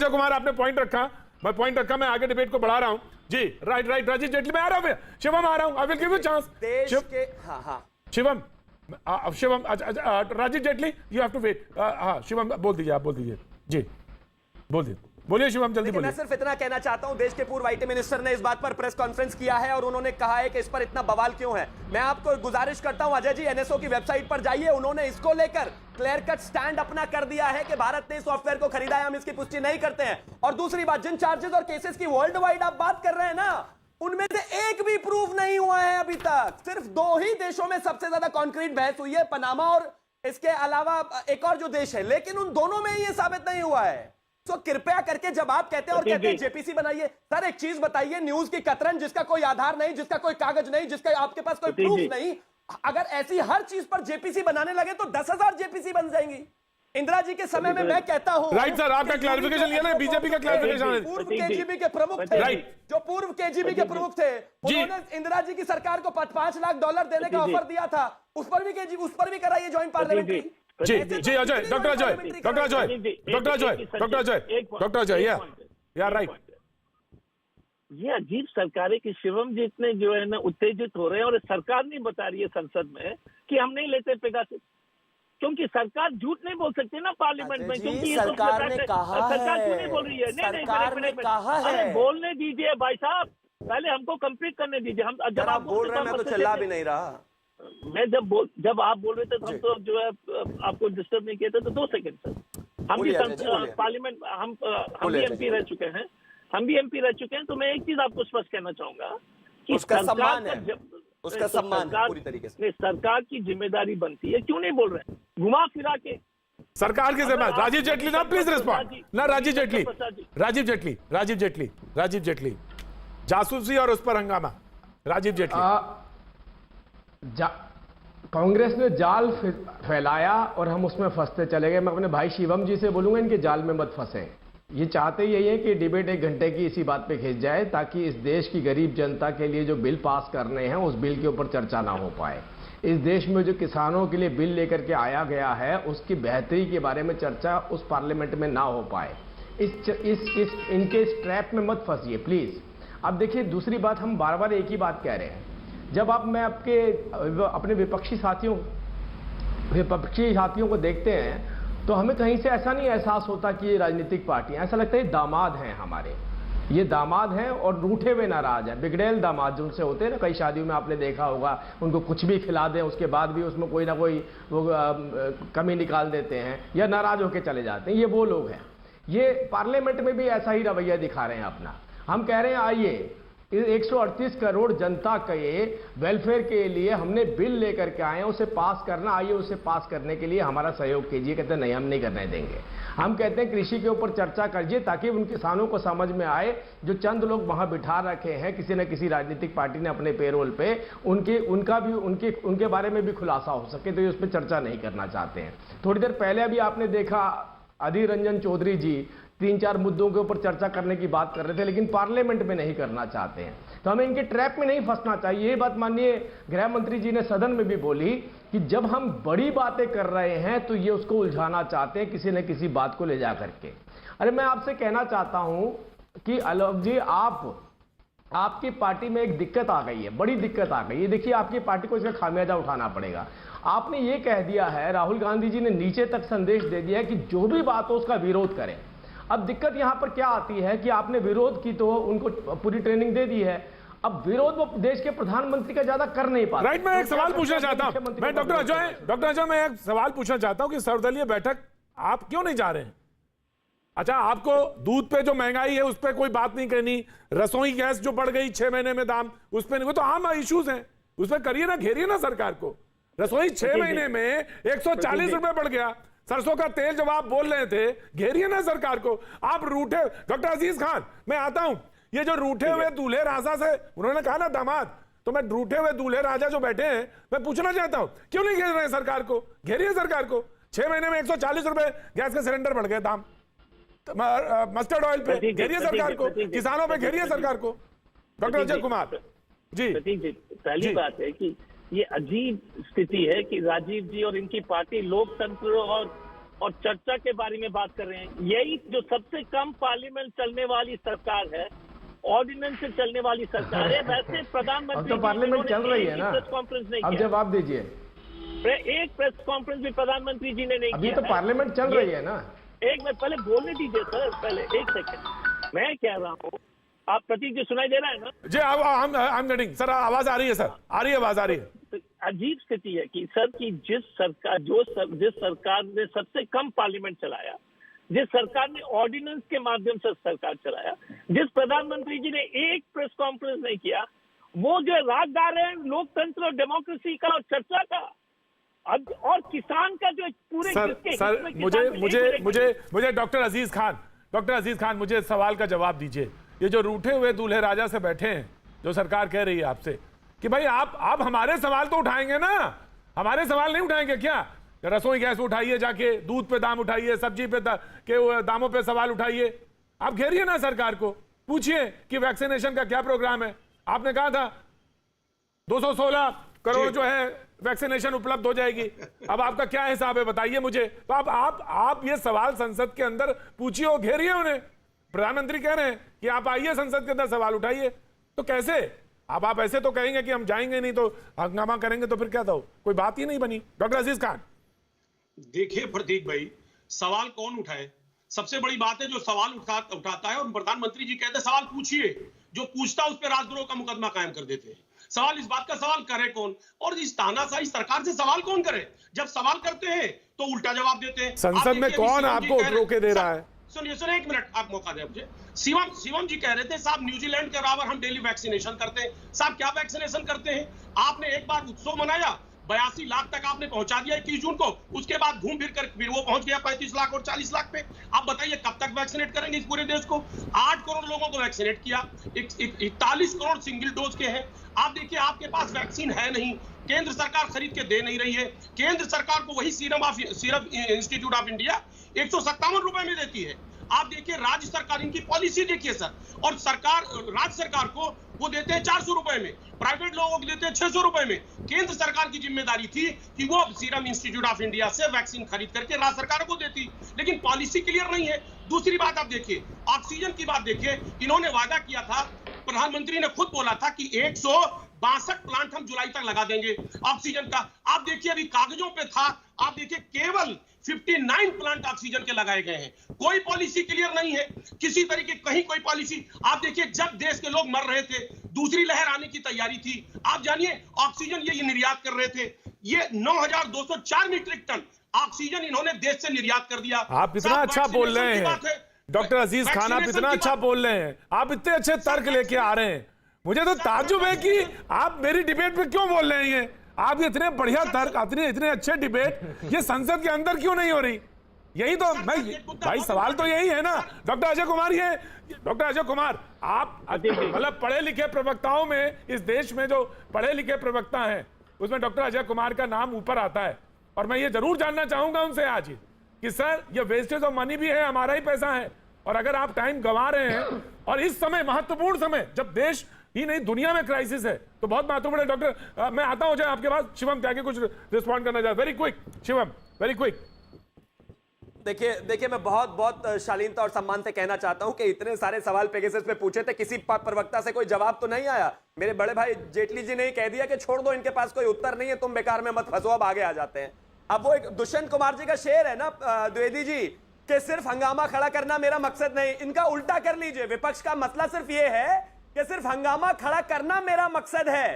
अजय कुमार आपने पॉइंट रखा, मैं आगे डिबेट को बढ़ा रहा हूं जी। राइट राजीव जेटली, मैं आ रहा हूं, शिवम आ रहा हूं, I will give you chance. Shivam Rajiv Jaitley, you have to wait. हाँ शिवम बोल दीजिए, आप बोल दीजिए जी, बोलिए शिवम, जल्दी बोलिए। मैं सिर्फ इतना कहना चाहता हूं, देश के पूर्व आईटी मिनिस्टर ने इस बात पर प्रेस कॉन्फ्रेंस किया है और उन्होंने कहा है कि इस पर इतना बवाल क्यों है। मैं आपको गुजारिश करता हूं अजय जी, एनएसओ की वेबसाइट पर जाइए, उन्होंने इसको लेकर क्लियर कट स्टैंड अपना कर दिया है कि भारत ने सॉफ्टवेयर को खरीदा है, हम इसकी पुष्टि नहीं करते हैं। और दूसरी बात, जिन चार्जेस और केसेस की वर्ल्ड वाइड आप बात कर रहे हैं ना, उनमें से एक भी प्रूव नहीं हुआ है अभी तक। सिर्फ 2 ही देशों में सबसे ज्यादा कॉन्क्रीट बहस हुई है, पनामा और इसके अलावा एक और जो देश है, लेकिन उन दोनों में ये साबित नहीं हुआ है। तो कृपया करके जब आप कहते हैं और कहते हैं जेपीसी बनाइए, सर एक चीज बताइए, न्यूज की कतरन जिसका कोई आधार नहीं, जिसका कोई कागज नहीं, जिसका आपके पास कोई प्रूफ नहीं, अगर ऐसी हर चीज पर जेपीसी बनाने लगे तो 10,000 जेपीसी बन जाएंगी। इंदिरा जी के समय में मैं कहता हूं, राइट सर, आपका क्लैरिफिकेशन लिया ना, बीजेपी का क्लैरिफिकेशन। पूर्व केजीबी के प्रमुख थे, जो पूर्व केजीबी के प्रमुख थे, उन्होंने इंदिरा जी की सरकार को $5 लाख देने का ऑफर दिया था, उस पर भी कराइए ज्वाइंट पार्लियामेंट्री। जी अजय, डॉक्टर अजय, या राइट। ये अजीब सरकार है कि शिवम जी इतने जो है ना उत्तेजित हो रहे हैं और सरकार नहीं बता रही है संसद में कि हम नहीं लेते पेगासस, क्योंकि सरकार झूठ नहीं बोल सकती ना पार्लियामेंट में, क्योंकि सरकार ने कहा है, सरकार क्यों नहीं बोल रही है? सरकार ने कहा है, बोलने दीजिए भाई साहब, पहले हमको कंप्लीट करने दीजिए। हम जब आप बोल रहे हैं मैं तो चिल्ला भी नहीं रहा। मैं जब आप बोल रहे थे तो हम तो जो है आपको डिस्टर्ब नहीं किए थे, तो 2 सेकंड सर। हम भी पार्लियामेंट, हम भी एमपी रह चुके हैं, तो मैं एक चीज आपको स्पष्ट कहना चाहूंगा कि उसका सम्मान है, उसका सम्मान है पूरी तरीके से। सरकार की जिम्मेदारी बनती है, क्यों नहीं बोल रहे हैं? घुमा फिरा के सरकार की जिम्मेदारी। राजीव जेटली ना, प्लीज रिस्पॉन्ड ना। राजीव जेटली, जासूसी और उस पर हंगामा। राजीव जेटली, कांग्रेस ने जाल फैलाया और हम उसमें फंसते चले गए। मैं अपने भाई शिवम जी से बोलूंगा, इनके जाल में मत फंसे। ये चाहते यही है कि डिबेट 1 घंटे की इसी बात पे खींच जाए, ताकि इस देश की गरीब जनता के लिए जो बिल पास करने हैं उस बिल के ऊपर चर्चा ना हो पाए। इस देश में जो किसानों के लिए बिल लेकर के आया गया है उसकी बेहतरी के बारे में चर्चा उस पार्लियामेंट में ना हो पाए। इनके इस ट्रैप में मत फंसिए प्लीज। अब देखिए, दूसरी बात, हम बार बार एक ही बात कह रहे हैं। जब मैं अपने विपक्षी साथियों को देखते हैं तो हमें कहीं से ऐसा नहीं एहसास होता कि ये राजनीतिक पार्टियां, ऐसा लगता है ये दामाद हैं हमारे, ये दामाद हैं और रूठे हुए नाराज हैं। बिगड़ेल दामाद जो उनसे होते हैं ना, कई शादियों में आपने देखा होगा, उनको कुछ भी खिला दें उसके बाद भी उसमें कोई ना कोई वो कमी निकाल देते हैं या नाराज होकर चले जाते हैं, ये वो लोग हैं। ये पार्लियामेंट में भी ऐसा ही रवैया दिखा रहे हैं अपना। हम कह रहे हैं आइए 138 करोड़ जनता के वेलफेयर के लिए हमने बिल लेकर के आए हैं, उसे पास करना, आइए उसे पास करने के लिए हमारा सहयोग कीजिए। कहते हैं नहीं, हम नहीं करने देंगे। हम कहते हैं कृषि के ऊपर चर्चा करिए, ताकि उन किसानों को समझ में आए जो चंद लोग वहां बिठा रखे हैं किसी न किसी राजनीतिक पार्टी ने अपने पेरोल पे, उनके बारे में भी खुलासा हो सके, तो ये उस पर चर्चा नहीं करना चाहते हैं। थोड़ी देर पहले अभी आपने देखा अधीर रंजन चौधरी जी 3-4 मुद्दों के ऊपर चर्चा करने की बात कर रहे थे, लेकिन पार्लियामेंट में नहीं करना चाहते हैं। तो हमें इनके ट्रैप में नहीं फंसना चाहिए। ये बात माननीय गृह मंत्री जी ने सदन में भी बोली कि जब हम बड़ी बातें कर रहे हैं तो ये उसको उलझाना चाहते हैं किसी न किसी बात को ले जा करके। अरे मैं आपसे कहना चाहता हूं कि आलोक जी, आपकी पार्टी में एक दिक्कत आ गई है, बड़ी दिक्कत आ गई है। देखिए, आपकी पार्टी को इसका खामियाजा उठाना पड़ेगा। आपने ये कह दिया है, राहुल गांधी जी ने नीचे तक संदेश दे दिया है कि जो भी बात हो उसका विरोध करें। अब दिक्कत यहां पर क्या आती है कि आपने विरोध की तो उनको पूरी ट्रेनिंग दे दी है, अब विरोध वो देश के प्रधानमंत्री का ज्यादा कर नहीं पाते। राइट, मैं एक सवाल पूछना चाहता हूं, मैं डॉक्टर अजय, मैं एक सवाल पूछना चाहता हूं कि सर्वदलीय बैठक आप क्यों नहीं जा रहे हैं? अच्छा, आपको दूध पे जो महंगाई है उस पर कोई बात नहीं करनी, रसोई गैस जो बढ़ गई 6 महीने में दाम, उस पर नहीं, वो तो आम इश्यूज हैं, उस पर करिए ना, घेरिए ना सरकार को। रसोई 6 महीने में 140 रुपए बढ़ गया, सरसों का तेल जब आप बोल रहे थे, घेरिए ना सरकार को। आप रूठे, डॉक्टर अजीज खान मैं आता हूं, ये जो रूठे हुए दूल्हे राजा से उन्होंने कहा ना दामाद, तो मैं रूठे हुए दूल्हे राजा जो बैठे हैं मैं पूछना चाहता हूं, क्यों नहीं घेर रहे सरकार को? घेरिए सरकार को। 6 महीने में 140 रुपए गैस का सिलेंडर बढ़ गए दाम, मस्टर्ड ऑयल पे घेरिए सरकार को, किसानों पे घेरिए सरकार को। डॉक्टर अजय कुमार जी, पहली बात है कि ये अजीब स्थिति है कि राजीव जी और इनकी पार्टी लोकतंत्र और और चर्चा के बारे में बात कर रहे हैं। यही जो सबसे कम पार्लियामेंट चलने वाली सरकार है, ऑर्डिनेंस से चलने वाली सरकार है। वैसे प्रधानमंत्री अब तो पार्लियामेंट चल रही है ना, प्रेस कॉन्फ्रेंस नहीं अब किया। जवाब दीजिए। एक प्रेस कॉन्फ्रेंस भी प्रधानमंत्री जी ने नहीं अभी किया तो है। पार्लियामेंट चल रही है ना। एक मिनट पहले बोलने दीजिए सर, पहले एक सेकंड। मैं कह रहा हूँ, आप प्रतीक जी सुनाई दे रहा है ना? जी I'm getting सर, आवाज आ रही है सर, आ रही है, आवाज आ रही है। तो अजीब स्थिति है कि सर की जिस सरकार ने सबसे कम पार्लियामेंट चलाया, जिस सरकार ने ऑर्डिनेंस के माध्यम से सरकार चलाया, जिस प्रधानमंत्री जी ने एक प्रेस कॉन्फ्रेंस नहीं किया, वो जो राग गा रहे हैं लोकतंत्र और डेमोक्रेसी का और चर्चा का, और किसान का जो पूरे सर मुझे डॉक्टर अजीज खान मुझे इस सवाल का जवाब दीजिए। ये जो रूठे हुए दूल्हे राजा से बैठे हैं, जो सरकार कह रही है आपसे कि भाई आप हमारे सवाल तो उठाएंगे ना, हमारे सवाल नहीं उठाएंगे क्या? रसोई गैस उठाइए, जाके दूध पे दाम उठाइए, सब्जी पे के दामों पे सवाल उठाइए। आप घेरिए ना सरकार को, पूछिए कि वैक्सीनेशन का क्या प्रोग्राम है। आपने कहा था 216 करोड़ जो है वैक्सीनेशन उपलब्ध हो जाएगी, अब आपका क्या हिसाब है बताइए मुझे। तो आप ये सवाल संसद के अंदर पूछिए और घेरिए उन्हें। प्रधानमंत्री कह रहे हैं कि आप आइए संसद के अंदर सवाल उठाइए, तो कैसे? अब आप ऐसे तो कहेंगे कि हम जाएंगे नहीं तो हंगामा करेंगे, तो फिर क्या था? कोई बात ही नहीं बनी। डॉक्टर अजीज खान, देखिए प्रतीक भाई, सवाल कौन उठाए? सबसे बड़ी बात है जो सवाल उठाता है, और प्रधानमंत्री जी कहते हैं सवाल पूछिए, जो पूछता उस पर राजद्रोह का मुकदमा कायम कर देते हैं। सवाल इस बात का सवाल करे कौन, और इस तानाशाही सरकार से सवाल कौन करे? जब सवाल करते हैं तो उल्टा जवाब देते हैं। संसद में कौन आपको रोके दे रहा है? सुनिए एक मिनट, आप मौका दें मुझे। शिवम जी कह रहे थे साहब न्यूजीलैंड के बराबर हम डेली वैक्सीनेशन करते हैं। साहब क्या वैक्सीनेशन करते हैं? आपने एक बार उत्सव मनाया, 82 लाख तक आपने पहुंचा दिया 21 जून को, उसके बाद घूम फिर कर फिर वो पहुंच गया 35 लाख और 40 लाख पे। आप बताइए कब तक वैक्सीनेट करेंगे इस पूरे देश को? 8 करोड़ लोगों को वैक्सीनेट किया, 41 करोड़ सिंगल डोज के हैं। आप देखिए आपके पास वैक्सीन है नहीं, केंद्र सरकार खरीद के दे नहीं रही है। केंद्र सरकार को वही सीरम इंस्टीट्यूट ऑफ इंडिया 157 रुपए में देती है। आप देखिए राज्य सरकार, इनकी पॉलिसी देखिए सर, और राज्य सरकार को वो देते हैं 400 रुपए में, प्राइवेट लोगों को देते हैं 600 रुपए में। केंद्र सरकार की जिम्मेदारी थी कि वो सीरम इंस्टीट्यूट ऑफ इंडिया से वैक्सीन खरीद करके राज्य सरकार को देती, लेकिन पॉलिसी क्लियर नहीं है। दूसरी बात आप देखिए, ऑक्सीजन की बात देखिए, इन्होंने वादा किया था, प्रधानमंत्री ने खुद बोला था कि 162 प्लांट हम जुलाई तक लगा देंगे ऑक्सीजन का। आप देखिए अभी कागजों पे था, आप देखिए केवल 59 प्लांट ऑक्सीजन के लगाए गए हैं। कोई पॉलिसी क्लियर नहीं है, किसी तरीके कहीं कोई पॉलिसी। आप देखिए जब देश के लोग मर रहे थे, दूसरी लहर आने की तैयारी थी, आप जानिए ऑक्सीजन ये निर्यात कर रहे थे, ये 9204 मीट्रिक टन ऑक्सीजन इन्होंने देश से निर्यात कर दिया। आप इतना अच्छा बोल रहे हैं डॉक्टर अजीज खान, आप इतना अच्छा बोल रहे हैं, आप इतने अच्छे तर्क लेके आ रहे हैं, मुझे तो ताज्जुब है कि आप मेरी डिबेट पे क्यों बोल रहे हैं। आप इतने बढ़िया तर्क, इतने अच्छे डिबेट ये संसद के अंदर क्यों नहीं हो रही? यही तो भाई सवाल तो यही है ना। डॉक्टर अजय कुमार, आप मतलब पढ़े लिखे प्रवक्ताओं में, इस देश में जो पढ़े लिखे प्रवक्ता हैं उसमें डॉक्टर अजय कुमार का नाम ऊपर आता है, और मैं ये जरूर जानना चाहूंगा उनसे आज कि सर ये वेस्टेज ऑफ मनी भी है, हमारा ही पैसा है, और अगर आप टाइम गंवा रहे हैं और इस समय महत्वपूर्ण समय जब देश ही नहीं दुनिया में क्राइसिस है, तो बहुत महत्वपूर्ण है। डॉक्टर मैं आता हूं जाए आपके पास, शिवम त्यागी कुछ रिस्पॉन्ड करना चाहता, very quick Shivam, very quick. देखिए मैं बहुत शालीनता और सम्मान से कहना चाहता हूं कि इतने सारे सवाल पेगासस पे पूछे थे, किसी प्रवक्ता से कोई जवाब तो नहीं आया। मेरे बड़े भाई जेटली जी ने ही कह दिया कि छोड़ दो, इनके पास कोई उत्तर नहीं है, तुम बेकार में मत फंसो, अब आगे आ जाते हैं। अब वो एक दुष्यंत कुमार जी का शेर है ना द्विवेदी जी, कि सिर्फ हंगामा खड़ा करना मेरा मकसद नहीं। इनका उल्टा कर लीजिए, विपक्ष का मसला सिर्फ ये है कि सिर्फ हंगामा खड़ा करना मेरा मकसद है,